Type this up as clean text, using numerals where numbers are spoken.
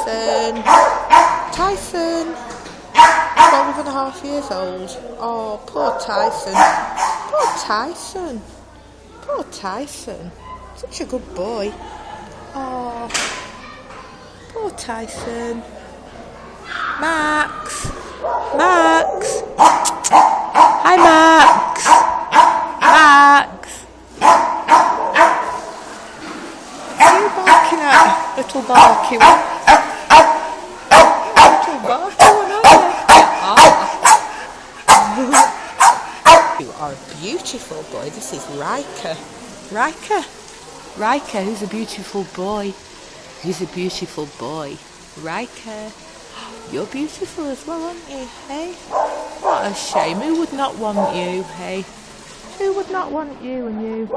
Tyson. Tyson. 12.5 years old. Oh, poor Tyson. Poor Tyson. Poor Tyson. Such a good boy. Oh, poor Tyson. Max. Max. Hi, Max. Max. What are you barking at, little barky one? Little barky one, aren't you? You are a beautiful boy. This is Riker. Riker, who's a beautiful boy. He's a beautiful boy. Riker. You're beautiful as well, aren't you, hey? What a shame. Who would not want you, hey? Who would not want you and you?